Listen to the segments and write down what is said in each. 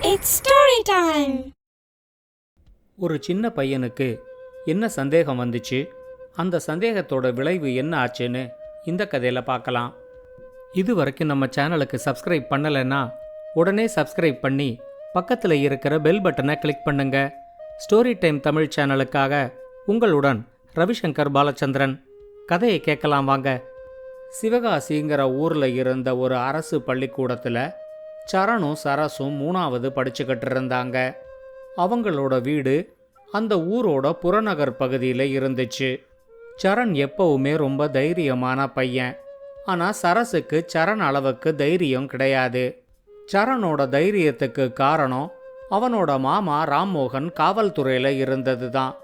It's story time. ஒரு சின்ன பையனுக்கு என்ன சந்தேகம் வந்துச்சு, அந்த சந்தேகத்தோட விளைவு என்ன ஆச்சுன்னு இந்த கதையில் பார்க்கலாம். இது வரைக்கும் நம்ம சேனலுக்கு சப்ஸ்கிரைப் பண்ணலைன்னா உடனே சப்ஸ்கிரைப் பண்ணி பக்கத்தில் இருக்கிற பெல் பட்டனை கிளிக் பண்ணுங்க. ஸ்டோரி டைம் தமிழ் சேனலுக்காக உங்களுடன் ரவிசங்கர் பாலச்சந்திரன். கதையை கேட்கலாம் வாங்க. சிவகாசிங்கிற ஊரில் இருந்த ஒரு அரசு பள்ளிக்கூடத்தில் சரணும் சரசும் 3வது படிச்சுக்கிட்டு இருந்தாங்க. அவங்களோட வீடு அந்த ஊரோட புறநகர் பகுதியில் இருந்துச்சு. சரண் எப்பவுமே ரொம்ப தைரியமான பையன். ஆனால் சரசுக்கு சரண் அளவுக்கு தைரியம் கிடையாது. சரணோட தைரியத்துக்கு காரணம் அவனோட மாமா ராம்மோகன் காவல்துறையில் இருந்தது தான்.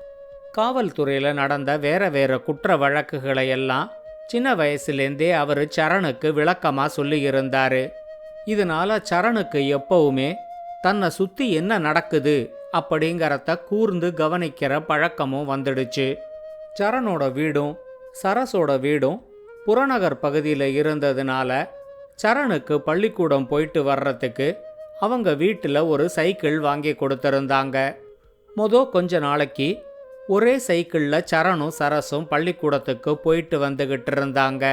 காவல்துறையில் நடந்த வேற குற்ற வழக்குகளை எல்லாம் சின்ன வயசுலேருந்தே அவர் சரணுக்கு விளக்கமாக சொல்லியிருந்தாரு. இதனால சரணுக்கு எப்பவுமே தன்னை சுற்றி என்ன நடக்குது அப்படிங்கிறத கூர்ந்து கவனிக்கிற பழக்கமும் வந்துடுச்சு. சரணோட வீடும் சரஸோட வீடும் புறநகர் பகுதியில் இருந்ததுனால சரணுக்கு பள்ளிக்கூடம் போயிட்டு வர்றதுக்கு அவங்க வீட்டில் ஒரு சைக்கிள் வாங்கி கொடுத்துருந்தாங்க. கொஞ்ச நாளைக்கு ஒரே சைக்கிளில் சரணும் சரஸும் பள்ளிக்கூடத்துக்கு போயிட்டு வந்துக்கிட்டு இருந்தாங்க.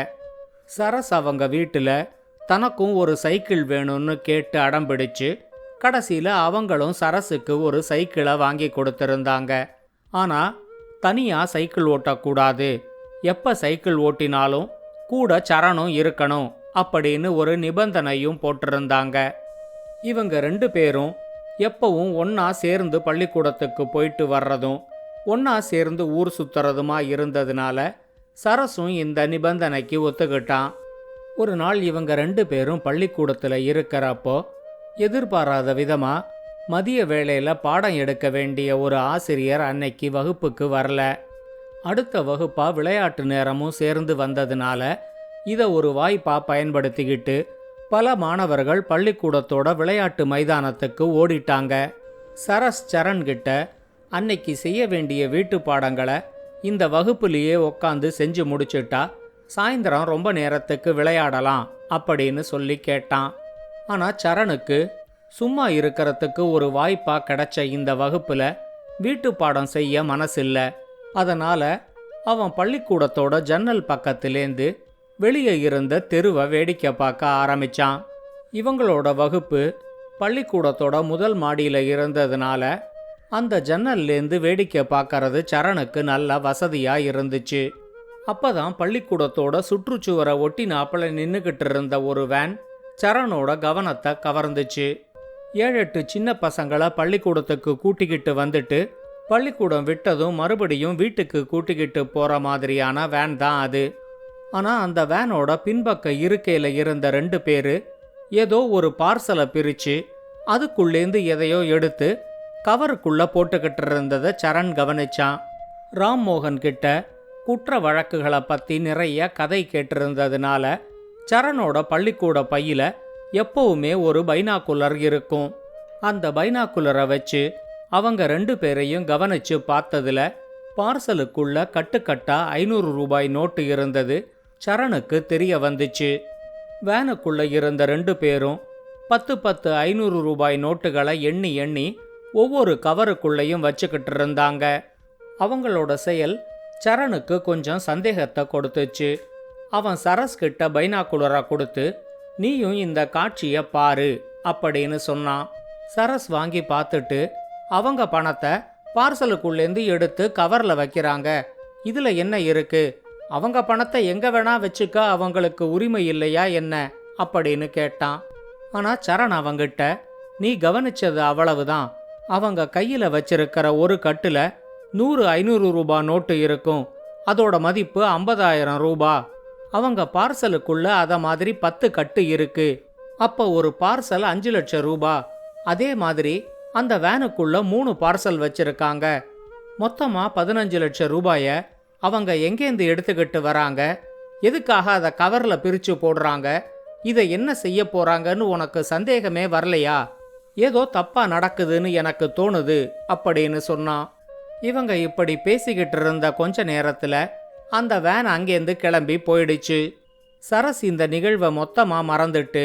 சரஸ் அவங்க வீட்டில் தனக்கும் ஒரு சைக்கிள் வேணும்னு கேட்டு அடம்பிடிச்சு கடைசியில் அவங்களும் சரஸுக்கு ஒரு சைக்கிளை வாங்கி கொடுத்துருந்தாங்க. ஆனால் தனியாக சைக்கிள் ஓட்டக்கூடாது, எப்போ சைக்கிள் ஓட்டினாலும் கூட சரணும் இருக்கணும் அப்படின்னு ஒரு நிபந்தனையும் போட்டிருந்தாங்க. இவங்க 2 பேரும் எப்பவும் ஒன்றா சேர்ந்து பள்ளிக்கூடத்துக்கு போயிட்டு வர்றதும் ஒன்றா சேர்ந்து ஊர் சுற்றுறதுமா இருந்ததுனால சரஸும் இந்த நிபந்தனைக்கு ஒத்துக்கிட்டான். ஒரு நாள் இவங்க 2 பேரும் பள்ளிக்கூடத்தில் இருக்கிறப்போ எதிர்பாராத விதமாக மதிய வேளையில் பாடம் எடுக்க வேண்டிய ஒரு ஆசிரியர் அன்னைக்கு வகுப்புக்கு வரல. அடுத்த வகுப்பாக விளையாட்டு நேரமும் சேர்ந்து வந்ததுனால இதை ஒரு வாய்ப்பாக பயன்படுத்திக்கிட்டு பல மாணவர்கள் பள்ளிக்கூடத்தோட விளையாட்டு மைதானத்துக்கு ஓடிட்டாங்க. சரஸ் சரண்கிட்ட அன்னைக்கு செய்ய வேண்டிய வீட்டு பாடங்களை இந்த வகுப்புலேயே உட்காந்து செஞ்சு முடிச்சுட்டா சாயந்தரம் ரொம்ப நேரத்துக்கு விளையாடலாம் அப்படின்னு சொல்லி கேட்டான். ஆனால் சரணுக்கு சும்மா இருக்கிறதுக்கு ஒரு வாய்ப்பாக கிடைச்ச இந்த வகுப்பில் வீட்டு பாடம் செய்ய மனசில்லை. அதனால் அவன் பள்ளிக்கூடத்தோட ஜன்னல் பக்கத்திலேருந்து வெளியே இருந்த தெருவை வேடிக்கை பார்க்க ஆரம்பித்தான். இவங்களோட வகுப்பு பள்ளிக்கூடத்தோட முதல் மாடியில் இருந்ததுனால அந்த ஜன்னல்லேருந்து வேடிக்கை பார்க்கறது சரணுக்கு நல்ல வசதியாக இருந்துச்சு. அப்பதான் பள்ளிக்கூடத்தோட சுற்றுச்சுவரை ஒட்டி நாப்பில் நின்றுக்கிட்டு இருந்த ஒரு வேன் சரணோட கவனத்தை கவர்ந்துச்சு. 7-8 சின்ன பசங்களை பள்ளிக்கூடத்துக்கு கூட்டிக்கிட்டு வந்துட்டு பள்ளிக்கூடம் விட்டதும் மறுபடியும் வீட்டுக்கு கூட்டிக்கிட்டு போகிற மாதிரியான வேன் தான் அது. ஆனால் அந்த வேனோட பின்பக்க இருக்கையில் இருந்த 2 பேர் ஏதோ ஒரு பார்சலை பிரித்து அதுக்குள்ளேருந்து எதையோ எடுத்து கவருக்குள்ளே போட்டுக்கிட்டு இருந்ததை சரண் கவனிச்சான். ராம்மோகன் கிட்ட குற்ற வழக்குகளை பற்றி நிறைய கதை கேட்டிருந்ததுனால சரணோட பள்ளிக்கூட பையில எப்பவுமே ஒரு பைனாக்குலர் இருக்கும். அந்த பைனாக்குலரை வச்சு அவங்க 2 பேரையும் கவனிச்சு பார்த்ததுல பார்சலுக்குள்ள கட்டுக்கட்டா 500 ரூபாய் நோட்டு இருந்தது சரணுக்கு தெரிய வந்துச்சு. வேனுக்குள்ள இருந்த 2 பேரும் 10 500 ரூபாய் நோட்டுகளை எண்ணி எண்ணி ஒவ்வொரு கவருக்குள்ளையும் வச்சுக்கிட்டு இருந்தாங்க. அவங்களோட செயல் சரணுக்கு கொஞ்சம் சந்தேகத்தை கொடுத்துச்சு. அவன் சரஸ் கிட்ட பைனாக்குலரை கொடுத்து நீயும் இந்த காட்சியை பாரு அப்படின்னு சொன்னான். சரஸ் வாங்கி பார்த்துட்டு அவங்க பணத்தை பார்சலுக்குள்ளேருந்து எடுத்து கவரில் வைக்கிறாங்க. இதில் என்ன இருக்கு, அவங்க பணத்தை எங்கே வேணா வச்சுக்க அவங்களுக்கு உரிமை இல்லையா என்ன அப்படின்னு கேட்டான். ஆனால் சரண் அவங்கிட்ட நீ கவனிச்சது அவ்வளவுதான், அவங்க கையில் வச்சிருக்கிற ஒரு கட்டில் 100-500 ரூபாய் நோட்டு இருக்கும், அதோட மதிப்பு 50,000 ரூபாய். அவங்க பார்சலுக்குள்ள அதை மாதிரி 10 கட்டு இருக்கு, அப்போ ஒரு பார்சல் 5 லட்சம் ரூபாய். அதே மாதிரி அந்த வேனுக்குள்ள 3 பார்சல் வச்சிருக்காங்க, மொத்தமாக 15 லட்சம் ரூபாயை அவங்க எங்கேருந்து எடுத்துக்கிட்டு வராங்க, எதுக்காக அதை கவரில் பிரித்து போடுறாங்க, இதை என்ன செய்ய போறாங்கன்னு உனக்கு சந்தேகமே வரலையா? ஏதோ தப்பா நடக்குதுன்னு எனக்கு தோணுது அப்படின்னு சொன்னான். இவங்க இப்படி பேசிக்கிட்டு இருந்த கொஞ்ச நேரத்தில் அந்த வேன் அங்கேருந்து கிளம்பி போயிடுச்சு. சரஸ் இந்த நிகழ்வை மொத்தமாக மறந்துட்டு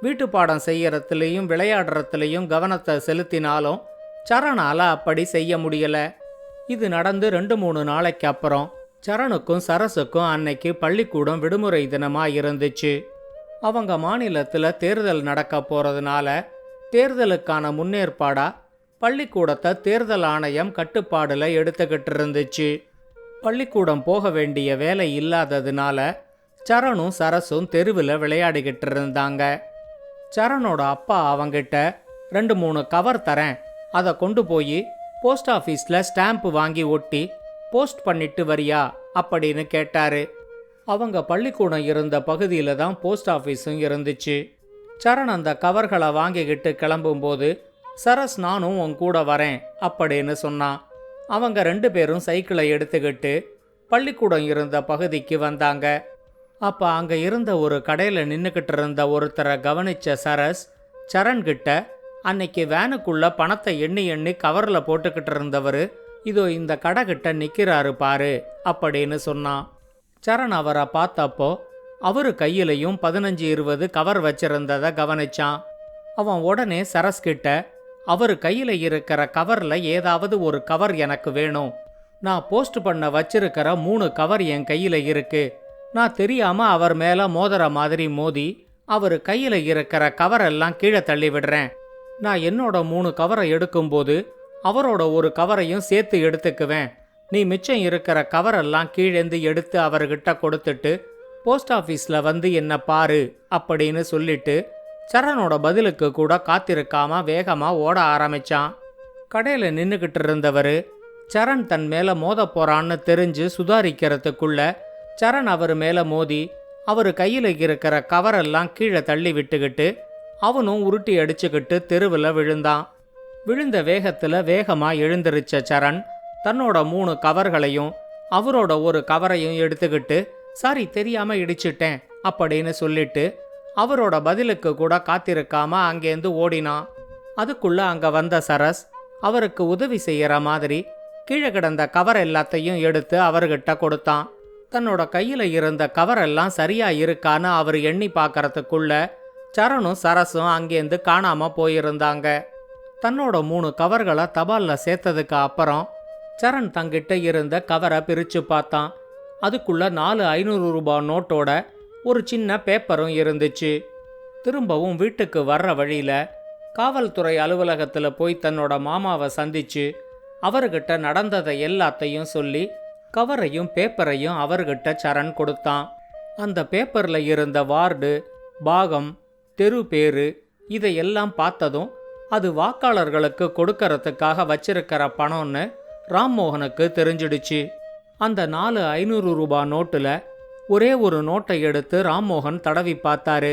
வீட்டு பாடம் செய்யறதுலையும் விளையாடுறதுலையும் கவனத்தை செலுத்தினாலும் சரணால அப்படி செய்ய முடியல. இது நடந்து 2-3 நாளைக்கு அப்புறம் சரணுக்கும் சரஸுக்கும் அன்னைக்கு பள்ளிக்கூடம் விடுமுறை தினமா இருந்துச்சு. அவங்க மாநிலத்துல தேர்தல் நடக்க போறதுனால தேர்தலுக்கான முன்னேற்பாடா பள்ளிக்கூடத்தை தேர்தல் ஆணையம் கட்டுப்பாடுல எடுத்துக்கிட்டு இருந்துச்சு. பள்ளிக்கூடம் போக வேண்டிய வேலை இல்லாததுனால சரணும் சரஸும் தெருவில் விளையாடிக்கிட்டு இருந்தாங்க. சரணோட அப்பா அவங்கிட்ட 2-3 கவர் தரேன், அதை கொண்டு போய் போஸ்ட் ஆஃபீஸில் ஸ்டாம்ப் வாங்கி ஒட்டி போஸ்ட் பண்ணிட்டு வரியா அப்படின்னு கேட்டாரு. அவங்க பள்ளிக்கூடம் இருந்த பகுதியில் தான் போஸ்ட் ஆஃபீஸும் இருந்துச்சு. சரண் அந்த கவர்களை வாங்கிக்கிட்டு கிளம்பும்போது சரஸ் நானும் உன் கூட வரேன் அப்படின்னு சொன்னான். அவங்க 2 பேரும் சைக்கிளை எடுத்துக்கிட்டு பள்ளிக்கூடம் இருந்த பகுதிக்கு வந்தாங்க. அப்போ அங்கே இருந்த ஒரு கடையில் நின்றுக்கிட்டு இருந்த ஒருத்தரை கவனிச்ச சரஸ் சரண்கிட்ட அன்னைக்கு வேனுக்குள்ள பணத்தை எண்ணி எண்ணி கவரில் போட்டுக்கிட்டு இருந்தவர் இதோ இந்த கடைக்கிட்ட நிற்கிறாரு பாரு அப்படின்னு சொன்னான். சரண் அவரை பார்த்தப்போ அவரு கையிலையும் 15-20 கவர் வச்சிருந்ததை கவனிச்சான். அவன் உடனே சரஸ்கிட்ட அவரு கையில் இருக்கிற கவரில் ஏதாவது ஒரு கவர் எனக்கு வேணும், நான் போஸ்ட் பண்ண வச்சிருக்கிற 3 கவர் என் கையில் இருக்கு, நான் தெரியாம அவர் மேலே மோதுற மாதிரி மோதி அவர் கையில் இருக்கிற கவரெல்லாம் கீழே தள்ளி விடுறேன், நான் என்னோட 3 கவரை எடுக்கும்போது அவரோட ஒரு கவரையும் சேர்த்து எடுத்துக்குவேன், நீ மிச்சம் இருக்கிற கவரெல்லாம் கீழேந்து எடுத்து அவர்கிட்ட கொடுத்துட்டு போஸ்ட் ஆஃபீஸில் வந்து என்ன பாரு அப்படின்னு சொல்லிட்டு சரணோட பதிலுக்கு கூட காத்திருக்காம வேகமா ஓட ஆரம்பிச்சான். கடையில் நின்றுக்கிட்டு இருந்தவர் சரண் தன் மேலே மோத போறான்னு தெரிஞ்சு சுதாரிக்கிறதுக்குள்ள சரண் அவர் மேலே மோதி அவர் கையில் இருக்கிற கவரெல்லாம் கீழே தள்ளி விட்டுக்கிட்டு அவனும் உருட்டி அடிச்சுக்கிட்டு தெருவில் விழுந்தான். விழுந்த வேகத்தில் வேகமாக எழுந்திருச்ச சரண் தன்னோட 3 கவர்களையும் அவரோட ஒரு கவரையும் எடுத்துக்கிட்டு சாரி தெரியாம இடிச்சிட்டேன் அப்படின்னு சொல்லிட்டு அவரோட பதிலுக்கு கூட காத்திருக்காம அங்கேருந்து ஓடினான். அதுக்குள்ள அங்க வந்த சரஸ் அவருக்கு உதவி செய்யற மாதிரி கீழே கிடந்த கவர் எல்லாத்தையும் எடுத்து அவர்கிட்ட கொடுத்தான். தன்னோட கையில இருந்த கவர் எல்லாம் சரியா இருக்கான்னு அவர் எண்ணி பார்க்கறதுக்குள்ள சரணும் சரஸும் அங்கேருந்து காணாம போயிருந்தாங்க. தன்னோட 3 கவர்களை தபால்ல சேர்த்ததுக்கு அப்புறம் சரண் தங்கிட்ட இருந்த கவரை பிரிச்சு பார்த்தான். அதுக்குள்ள 4 500 ரூபாய் நோட்டோட ஒரு சின்ன பேப்பரும் இருந்துச்சு. திரும்பவும் வீட்டுக்கு வர்ற வழியில காவல்துறை அலுவலகத்தில் போய் தன்னோட மாமாவை சந்திச்சு அவர்கிட்ட நடந்ததை எல்லாத்தையும் சொல்லி கவரையும் பேப்பரையும் அவர்கிட்ட சரண் கொடுத்தான். அந்த பேப்பர்ல இருந்த வார்டு, பாகம், தெரு பேரு இதையெல்லாம் பார்த்ததும் அது வாக்காளர்களுக்கு கொடுக்கறதுக்காக வச்சிருக்கிற பணம்னு ராம்மோகனுக்கு தெரிஞ்சிடுச்சு. அந்த 4 500 ரூபாய் நோட்டுல ஒரே ஒரு நோட்டை எடுத்து ராம்மோகன் தடவி பார்த்தாரு.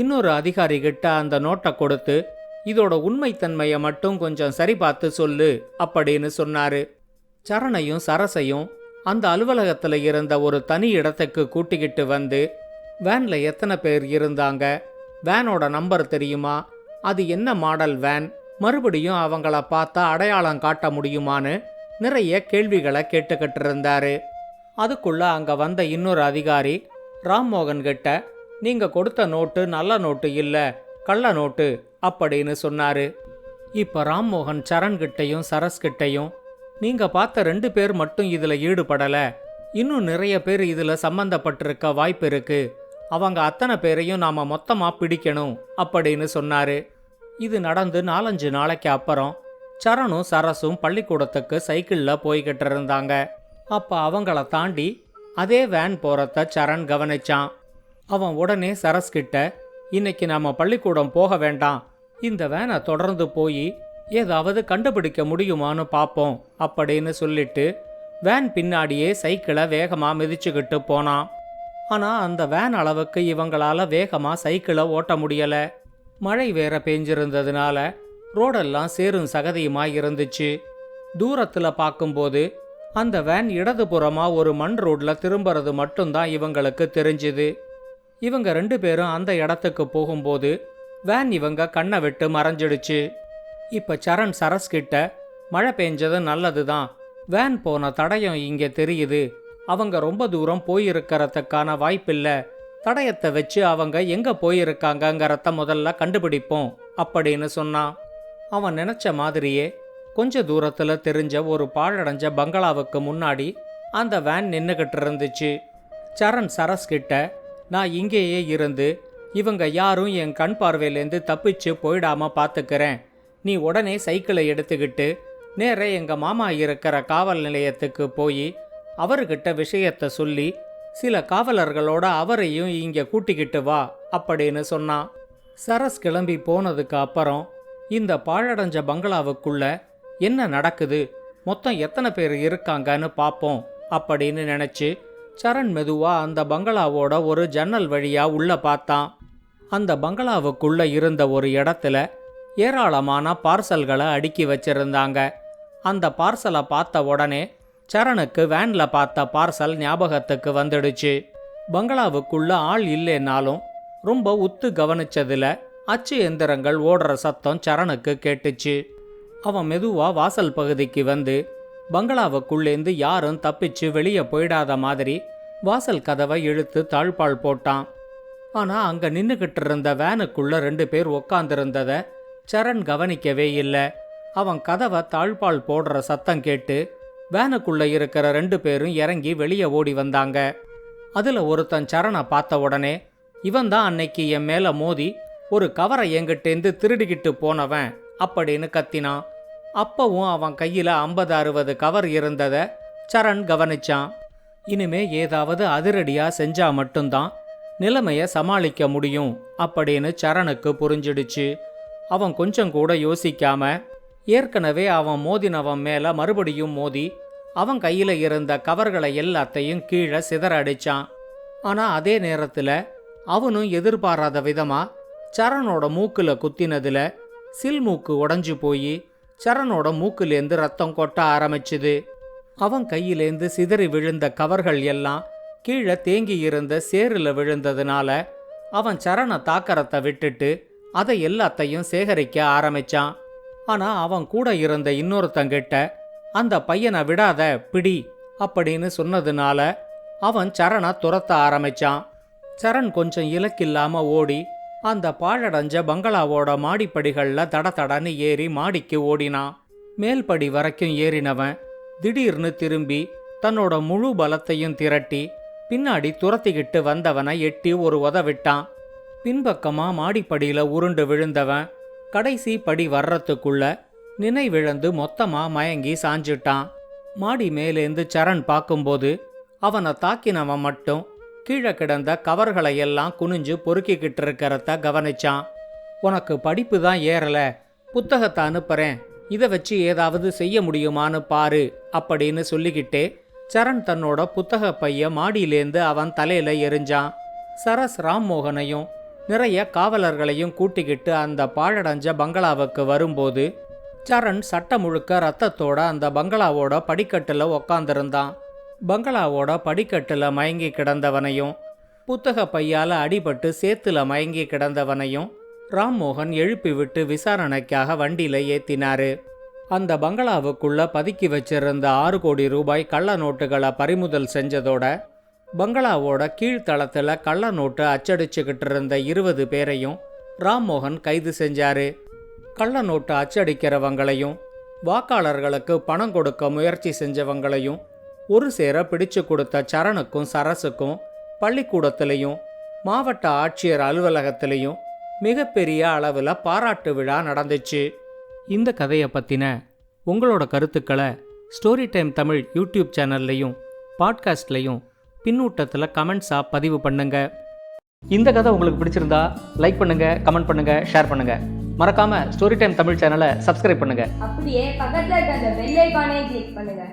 இன்னொரு அதிகாரி கிட்ட அந்த நோட்டை கொடுத்து இதோட உண்மைத்தன்மையை மட்டும் கொஞ்சம் சரி பார்த்து சொல்லு அப்படின்னு சொன்னாரு. சரணையும் சரஸையும் அந்த அலுவலகத்தில் இருந்த ஒரு தனி இடத்துக்கு கூட்டிக்கிட்டு வந்து வேன்ல எத்தனை பேர் இருந்தாங்க, வேனோட நம்பர் தெரியுமா, அது என்ன மாடல் வேன், மறுபடியும் அவங்கள பார்த்தா அடையாளம் காட்ட முடியுமான்னு நிறைய கேள்விகளை கேட்டுக்கிட்டு இருந்தாரு. அதுக்குள்ள அங்க வந்த இன்னொரு அதிகாரி ராம்மோகன் கிட்ட நீங்க கொடுத்த நோட்டு நல்ல நோட்டு இல்ல, கள்ள நோட்டு அப்படின்னு சொன்னாரு. இப்ப ராம்மோகன் சரண் கிட்டையும் சரஸ் கிட்டையும் நீங்க பார்த்த 2 பேர் மட்டும் இதுல ஈடுபடல, இன்னும் நிறைய பேர் இதுல சம்பந்தப்பட்டிருக்க வாய்ப்பு இருக்கு, அவங்க அத்தனை பேரையும் நாம மொத்தமா பிடிக்கணும் அப்படின்னு சொன்னாரு. இது நடந்து 4-5 நாளைக்கு அப்புறம் சரணும் சரஸும் பள்ளிக்கூடத்துக்கு சைக்கிள்ல போய்கிட்டு இருந்தாங்க. அப்ப அவங்கள தாண்டி அதே வேன் போறத சரண் கவனிச்சான். அவன் உடனே சரஸ் கிட்ட இன்னைக்கு நாம பள்ளிக்கூடம் போக வேண்டாம், இந்த வேனை தொடர்ந்து போய் ஏதாவது கண்டுபிடிக்க முடியுமான்னு பார்ப்போம் அப்படின்னு சொல்லிட்டு வேன் பின்னாடியே சைக்கிளை வேகமா மிதிச்சுக்கிட்டு போனான். ஆனா அந்த வேன் அளவுக்கு இவங்களால வேகமா சைக்கிளை ஓட்ட முடியல. மழை வேற பெஞ்சிருந்ததுனால ரோடெல்லாம் சேரும் சகதியுமாய் இருந்துச்சு. தூரத்துல பார்க்கும்போது அந்த வேன் இடதுபுறமா ஒரு மண் ரோட்ல திரும்புறது மட்டும்தான் இவங்களுக்கு தெரிஞ்சுது. இவங்க 2 பேரும் அந்த இடத்துக்கு போகும்போது வேன் இவங்க கண்ணை விட்டு மறைஞ்சிடுச்சு. இப்ப சரண் சரஸ் கிட்ட மழை பெஞ்சது நல்லதுதான், வேன் போன தடயம் இங்கே தெரியுது, அவங்க ரொம்ப தூரம் போயிருக்கிறதுக்கான வாய்ப்பில்லை, தடயத்தை வச்சு அவங்க எங்க போயிருக்காங்கங்கிறத முதல்ல கண்டுபிடிப்போம் அப்படின்னு சொன்னான். அவன் நினைச்ச மாதிரியே கொஞ்ச தூரத்துல தெரிஞ்ச ஒரு பாழடைஞ்ச பங்களாவுக்கு முன்னாடி அந்த வேன் நின்னுகிட்டு இருந்துச்சு. சரண் சரஸ் கிட்ட, நான் இங்கேயே இருந்து இவங்க யாரும் என் கண் பார்வையிலேருந்து தப்பிச்சு போயிடாம பார்த்துக்கிறேன், நீ உடனே சைக்கிளை எடுத்துக்கிட்டு நேர எங்க மாமா இருக்கிற காவல் நிலையத்துக்கு போய் அவர்கிட்ட விஷயத்த சொல்லி சில காவலர்களோட அவரையும் இங்க கூட்டிக்கிட்டு வா அப்படின்னு சொன்னான். சரஸ் கிளம்பி போனதுக்கு அப்புறம் இந்த பாழடைஞ்ச பங்களாவுக்குள்ள என்ன நடக்குது, மொத்தம் எத்தனை பேர் இருக்காங்கன்னு பார்ப்போம் அப்படின்னு நினைச்சு சரண் மெதுவா அந்த பங்களாவோட ஒரு ஜன்னல் வழியா உள்ள பார்த்தான். அந்த பங்களாவுக்குள்ள இருந்த ஒரு இடத்துல ஏராளமான பார்சல்களை அடுக்கி வச்சிருந்தாங்க. அந்த பார்சலை பார்த்த உடனே சரணுக்கு வேன்ல பார்த்த பார்சல் ஞாபகத்துக்கு வந்துடுச்சு. பங்களாவுக்குள்ள ஆள் இல்லைன்னாலும் ரொம்ப உத்து கவனிச்சதுல அச்சு எந்திரங்கள் ஓடுற சத்தம் சரணுக்கு கேட்டுச்சு. அவன் மெதுவா வாசல் பகுதிக்கு வந்து பங்களாவுக்குள்ளேந்து யாரும் தப்பிச்சு வெளியே போயிடாத மாதிரி வாசல் கதவை இழுத்து தாழ்பால் போட்டான். ஆனா அங்க நின்னுகிட்டு இருந்த வேனுக்குள்ள 2 பேர் உக்காந்துருந்தத சரண் கவனிக்கவே இல்லை. அவன் கதவை தாழ்பால் போடுற சத்தம் கேட்டு வேனுக்குள்ள இருக்கிற 2 பேரும் இறங்கி வெளியே ஓடி வந்தாங்க. அதுல ஒருத்தன் சரணை பார்த்த உடனே, இவன் தான் அன்னைக்கு என் மேல மோதி ஒரு கவரை என்கிட்டேந்து திருடிக்கிட்டு போனவன் அப்படின்னு கத்தினான். அப்பவும் அவன் கையில 50-60 கவர் இருந்தத சரண் கவனிச்சான். இனிமே ஏதாவது அதிரடியா செஞ்சா மட்டும்தான் நிலைமைய சமாளிக்க முடியும் அப்படின்னு சரணுக்கு புரிஞ்சிடுச்சு. அவன் கொஞ்சம் கூட யோசிக்காம ஏற்கனவே அவன் மோதினவன் மேல மறுபடியும் மோதி அவன் கையில இருந்த கவர்களை எல்லாத்தையும் கீழே சிதற அடிச்சான். ஆனா அதே நேரத்துல அவனும் எதிர்பாராத விதமா சரணோட மூக்குல குத்தினதுல சில்மூக்கு உடைஞ்சு போய் சரணோட மூக்குலேருந்து ரத்தம் கொட்ட ஆரம்பிச்சுது. அவன் கையிலேந்து சிதறி விழுந்த கவர்கள் எல்லாம் கீழே தேங்கி இருந்த சேறுல விழுந்ததுனால அவன் சரண தாக்கறத்தை விட்டுட்டு அதை எல்லாத்தையும் சேகரிக்க ஆரம்பிச்சான். ஆனா அவன் கூட இருந்த இன்னொருத்தங்கிட்ட அந்த பையனை விடாத பிடி அப்படின்னு சொன்னதுனால அவன் சரணை துரத்த ஆரம்பிச்சான். சரண் கொஞ்சம் இலக்கில்லாம ஓடி அந்த பாழடைஞ்ச பங்களாவோட மாடிப்படிகள்ல தடதடன்னு ஏறி மாடிக்கு ஓடினான். மேல்படி வரைக்கும் ஏறினவன் திடீர்னு திரும்பி தன்னோட முழு பலத்தையும் திரட்டி பின்னாடி துரத்திக்கிட்டு வந்தவனை எட்டி ஒரு உதவிட்டான். பின்பக்கமா மாடிப்படியில உருண்டு விழுந்தவன் கடைசி படி வர்றதுக்குள்ள நினைவிழந்து மொத்தமா மயங்கி சாஞ்சிட்டான். மாடி மேலேந்து சரண் பார்க்கும்போது அவனை தாக்கினவன் மட்டும் கீழே கிடந்த கவர்களை எல்லாம் குனிஞ்சு பொறுக்கிக்கிட்டு இருக்கிறத கவனிச்சான். உனக்கு படிப்பு தான் ஏறல, புத்தகத்தை அனுப்புறேன், இதை வச்சு ஏதாவது செய்ய முடியுமான்னு பாரு அப்படின்னு சொல்லிக்கிட்டே சரண் தன்னோட புத்தக பைய மாடியிலேந்து அவன் தலையில எரிஞ்சான். சரஸ் ராம்மோகனையும் நிறைய காவலர்களையும் கூட்டிக்கிட்டு அந்த பாழடைஞ்ச பங்களாவுக்கு வரும்போது சரண் சட்ட முழுக்க ரத்தத்தோட அந்த பங்களாவோட படிக்கட்டுல உக்காந்துருந்தான். பங்களாவோட படிக்கட்டுல மயங்கி கிடந்தவனையும் புத்தக பையால அடிபட்டு சேத்துல மயங்கி கிடந்தவனையும் ராம்மோகன் எழுப்பி விட்டு விசாரணைக்காக வண்டியில ஏத்தினாரு. அந்த பங்களாவுக்குள்ள பதுக்கி வச்சிருந்த 6 கோடி ரூபாய் கள்ள நோட்டுகளை பறிமுதல் செஞ்சதோட பங்களாவோட கீழ்த்தளத்துல கள்ள நோட்டு அச்சடிச்சுக்கிட்டு இருந்த 20 பேரையும் ராம்மோகன் கைது செஞ்சாரு. கள்ள நோட்டு அச்சடிக்கிறவங்களையும் வாக்காளர்களுக்கு பணம் கொடுக்க முயற்சி செஞ்சவங்களையும் ஒரு சேர பிடிச்சு கொடுத்த சரணுக்கும் சரஸுக்கும் பள்ளிக்கூடத்திலையும் மாவட்ட ஆட்சியர் அலுவலகத்திலையும் மிகப்பெரிய அளவில் பாராட்டு விழா நடந்துச்சு. இந்த கதையை பற்றின உங்களோட கருத்துக்களை ஸ்டோரி டைம் தமிழ் யூடியூப் சேனல்லையும் பாட்காஸ்ட்லையும் பின்னூட்டத்தில் கமெண்ட்ஸாக பதிவு பண்ணுங்க. இந்த கதை உங்களுக்கு பிடிச்சிருந்தா லைக் பண்ணுங்க, கமெண்ட் பண்ணுங்க, ஷேர் பண்ணுங்க. மறக்காம ஸ்டோரி டைம் தமிழ் சேனலை சப்ஸ்கிரைப் பண்ணுங்க. அப்படியே பக்கத்துல இருக்க அந்த பெல் ஐகானை கிளிக் பண்ணுங்க.